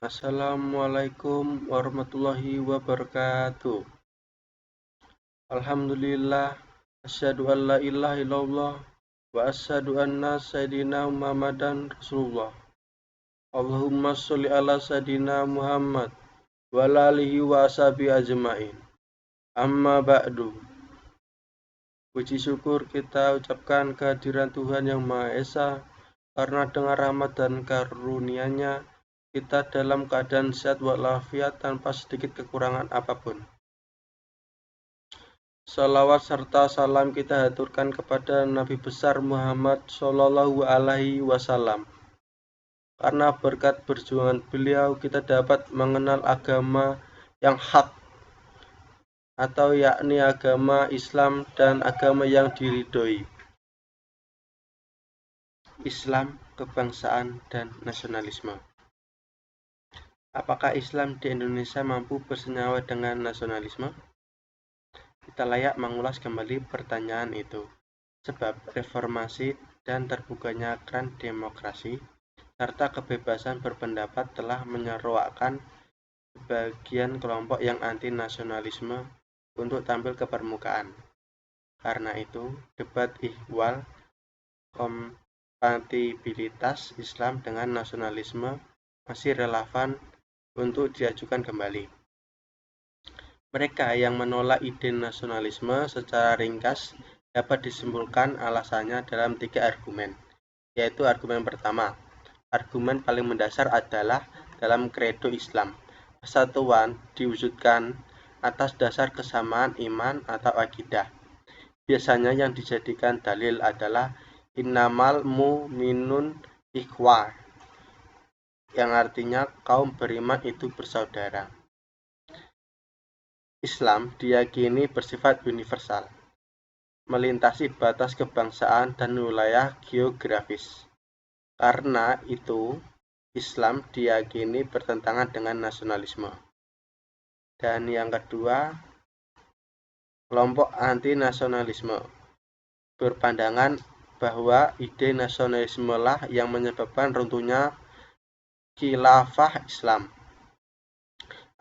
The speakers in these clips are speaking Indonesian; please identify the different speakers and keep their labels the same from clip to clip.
Speaker 1: Assalamualaikum warahmatullahi wabarakatuh. Alhamdulillah, asyhadu an la ilaha illallah wa asyhadu anna sayyidina Muhammadan Rasulullah. Allahumma sholli ala sayyidina Muhammad wa ala alihi wa ashabihi ajmain. Amma ba'du. Puji syukur kita ucapkan kehadiran Tuhan Yang Maha Esa, karena dengan rahmat dan karunia-Nya kita dalam keadaan sehat walafiat tanpa sedikit kekurangan apapun. Salawat serta salam kita haturkan kepada Nabi besar Muhammad Shallallahu Alaihi Wasallam. Karena berkat perjuangan beliau kita dapat mengenal agama yang hak, atau yakni agama Islam dan agama yang diridhoi. Islam, kebangsaan, dan nasionalisme. Apakah Islam di Indonesia mampu bersenyawa dengan nasionalisme? Kita layak mengulas kembali pertanyaan itu, sebab reformasi dan terbukanya keran demokrasi serta kebebasan berpendapat telah menyeruakkan sebagian kelompok yang anti-nasionalisme untuk tampil ke permukaan. Karena itu, debat ihwal kompatibilitas Islam dengan nasionalisme masih relevan untuk diajukan kembali. Mereka yang menolak ide nasionalisme secara ringkas dapat disimpulkan alasannya dalam 3 argumen, yaitu argumen pertama. Argumen paling mendasar adalah dalam kredo Islam, persatuan diwujudkan atas dasar kesamaan iman atau akidah. Biasanya yang dijadikan dalil adalah innamal mu'minun ikhwah, yang artinya kaum beriman itu bersaudara. Islam diyakini bersifat universal, melintasi batas kebangsaan dan wilayah geografis. Karena itu, Islam diyakini bertentangan dengan nasionalisme. Dan yang kedua, kelompok anti-nasionalisme berpandangan bahwa ide nasionalisme lah yang menyebabkan runtuhnya khilafah Islam.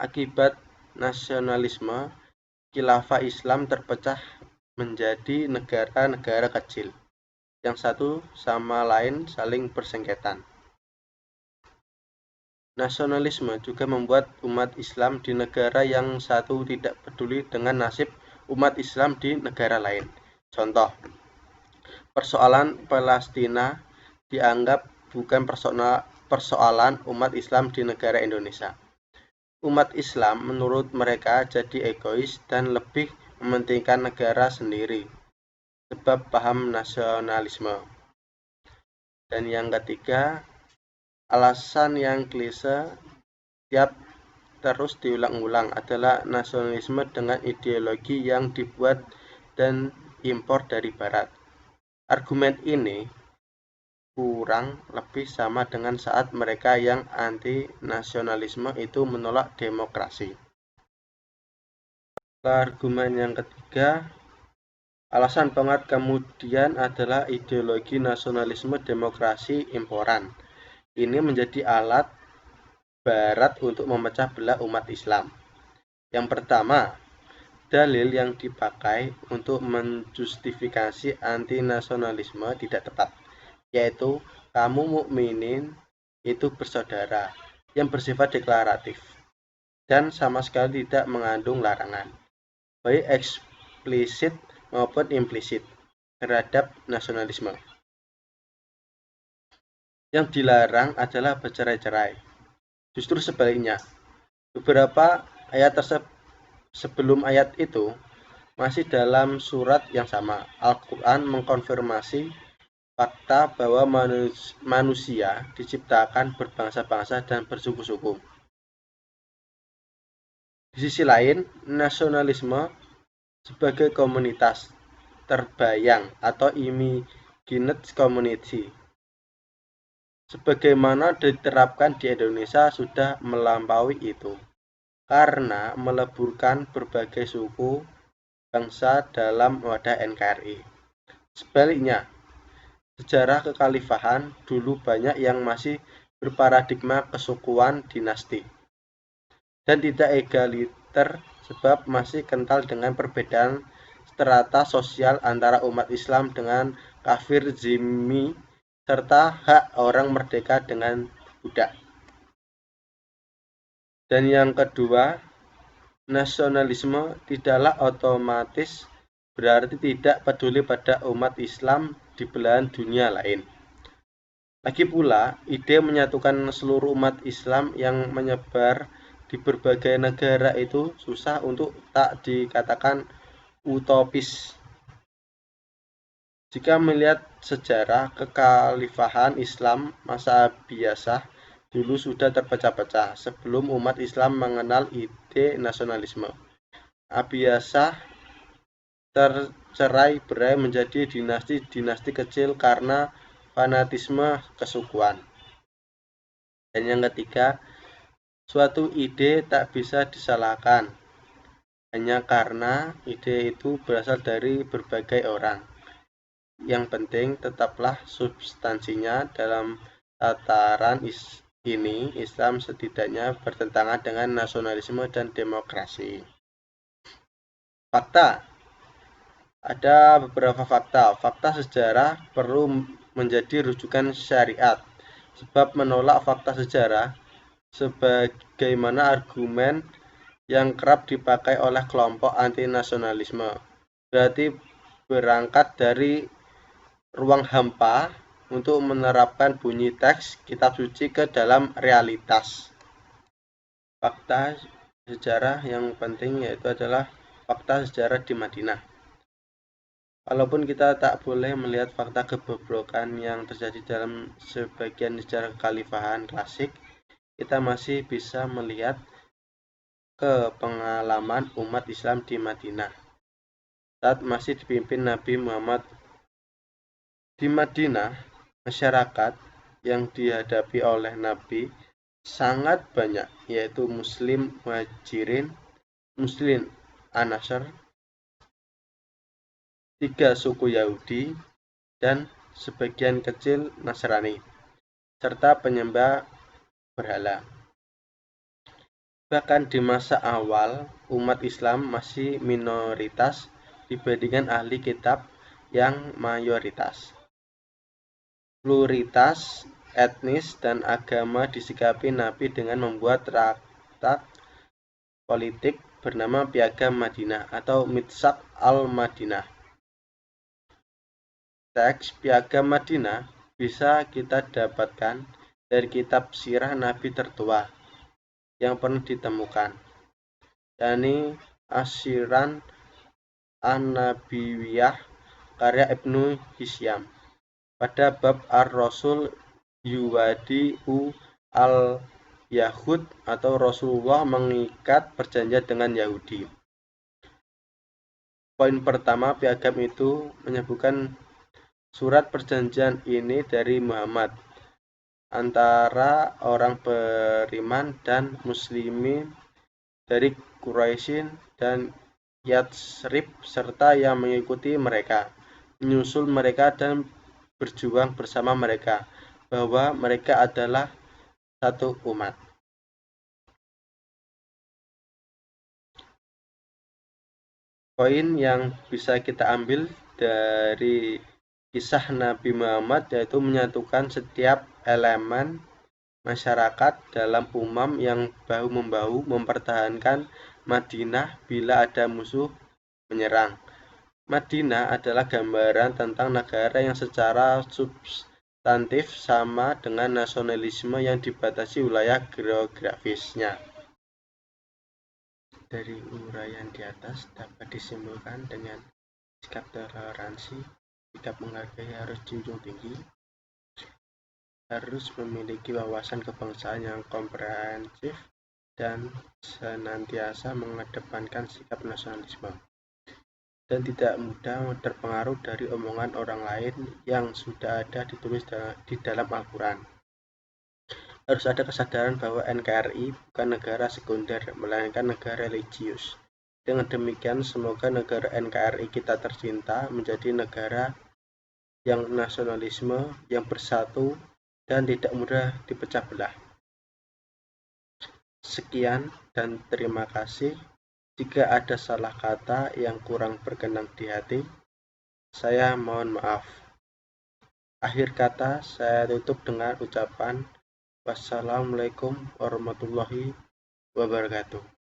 Speaker 1: Akibat nasionalisme, khilafah Islam terpecah menjadi negara-negara kecil, yang satu sama lain saling bersengketa. Nasionalisme juga membuat umat Islam di negara yang satu tidak peduli dengan nasib umat Islam di negara lain. Contoh, persoalan Palestina dianggap bukan persoalan umat Islam di negara Indonesia. Umat Islam menurut mereka jadi egois dan lebih mementingkan negara sendiri, sebab paham nasionalisme. Dan yang ketiga, alasan yang klise tiap terus diulang-ulang adalah nasionalisme dengan ideologi yang dibuat dan impor dari barat. Argumen ini kurang lebih sama dengan saat mereka yang anti-nasionalisme itu menolak demokrasi. Argumen yang ketiga, alasan penguat kemudian adalah ideologi nasionalisme demokrasi imporan. Ini menjadi alat barat untuk memecah belah umat Islam. Yang pertama, dalil yang dipakai untuk menjustifikasi anti-nasionalisme tidak tepat, yaitu kamu mukminin itu bersaudara, yang bersifat deklaratif dan sama sekali tidak mengandung larangan, baik eksplisit maupun implisit, terhadap nasionalisme. Yang dilarang adalah bercerai-cerai. Justru sebaliknya, beberapa ayat sebelum ayat itu masih dalam surat yang sama. Al-Quran mengkonfirmasi fakta bahwa manusia diciptakan berbangsa-bangsa dan bersuku-suku. Di sisi lain, nasionalisme sebagai komunitas terbayang atau immigrant community, sebagaimana diterapkan di Indonesia, sudah melampaui itu, karena meleburkan berbagai suku bangsa dalam wadah NKRI. Sebaliknya, sejarah kekhalifahan dulu banyak yang masih berparadigma kesukuan dinasti, dan tidak egaliter sebab masih kental dengan perbedaan strata sosial antara umat Islam dengan kafir zimmi serta hak orang merdeka dengan budak. Dan yang kedua, nasionalisme tidaklah otomatis berarti tidak peduli pada umat Islam di belahan dunia lain. Lagi pula, ide menyatukan seluruh umat Islam yang menyebar di berbagai negara itu susah untuk tak dikatakan utopis. Jika melihat sejarah kekhalifahan Islam masa Abbasiyah dulu sudah terpecah-pecah sebelum umat Islam mengenal ide nasionalisme. Abbasiyah tercerai-berai menjadi dinasti-dinasti kecil karena fanatisme kesukuan. Dan yang ketiga, suatu ide tak bisa disalahkan hanya karena ide itu berasal dari berbagai orang. Yang penting tetaplah substansinya. Dalam tataran ini, Islam setidaknya bertentangan dengan nasionalisme dan demokrasi. Fakta. Ada beberapa fakta. Fakta sejarah perlu menjadi rujukan syariat, sebab menolak fakta sejarah sebagaimana argumen yang kerap dipakai oleh kelompok anti-nasionalisme. Berarti berangkat dari ruang hampa untuk menerapkan bunyi teks kitab suci ke dalam realitas. Fakta sejarah yang penting yaitu adalah fakta sejarah di Madinah. Walaupun kita tak boleh melihat fakta kebobrokan yang terjadi dalam sebagian sejarah kekhalifahan klasik, kita masih bisa melihat ke pengalaman umat Islam di Madinah saat masih dipimpin Nabi Muhammad. Di Madinah, masyarakat yang dihadapi oleh Nabi sangat banyak, yaitu Muslim Muhajirin, Muslim Ansar, 3 suku Yahudi, dan sebagian kecil Nasrani, serta penyembah berhala. Bahkan di masa awal, umat Islam masih minoritas dibandingkan ahli kitab yang mayoritas. Pluralitas etnis dan agama disikapi Nabi dengan membuat traktat politik bernama Piagam Madinah atau Mitsaq al-Madinah. Teks Piagam Madinah bisa kita dapatkan dari kitab sirah Nabi tertua yang pernah ditemukan, yakni Asyiran An-Nabawiyah karya Ibnu Hisyam. Pada bab Ar-Rasul Yuwadi'u al-Yahud atau Rasulullah mengikat perjanjian dengan Yahudi. Poin pertama, piagam itu menyebutkan surat perjanjian ini dari Muhammad antara orang beriman dan muslimin dari Quraisy dan Yatsrib serta yang mengikuti mereka, menyusul mereka dan berjuang bersama mereka, bahwa mereka adalah satu umat. Poin yang bisa kita ambil dari kisah Nabi Muhammad yaitu menyatukan setiap elemen masyarakat dalam umam yang bahu-membahu mempertahankan Madinah bila ada musuh menyerang. Madinah adalah gambaran tentang negara yang secara substantif sama dengan nasionalisme yang dibatasi wilayah geografisnya. Dari uraian di atas dapat disimpulkan dengan sikap toleransi, sikap menghargai harus dijunjung tinggi, harus memiliki wawasan kebangsaan yang komprehensif, dan senantiasa mengedepankan sikap nasionalisme. Dan tidak mudah terpengaruh dari omongan orang lain yang sudah ada ditulis di dalam Al-Quran. Harus ada kesadaran bahwa NKRI bukan negara sekunder, melainkan negara religius. Dengan demikian, semoga negara NKRI kita tercinta menjadi negara yang nasionalisme, yang bersatu, dan tidak mudah dipecah belah. Sekian dan terima kasih. Jika ada salah kata yang kurang berkenan di hati, saya mohon maaf. Akhir kata saya tutup dengan ucapan wassalamualaikum warahmatullahi wabarakatuh.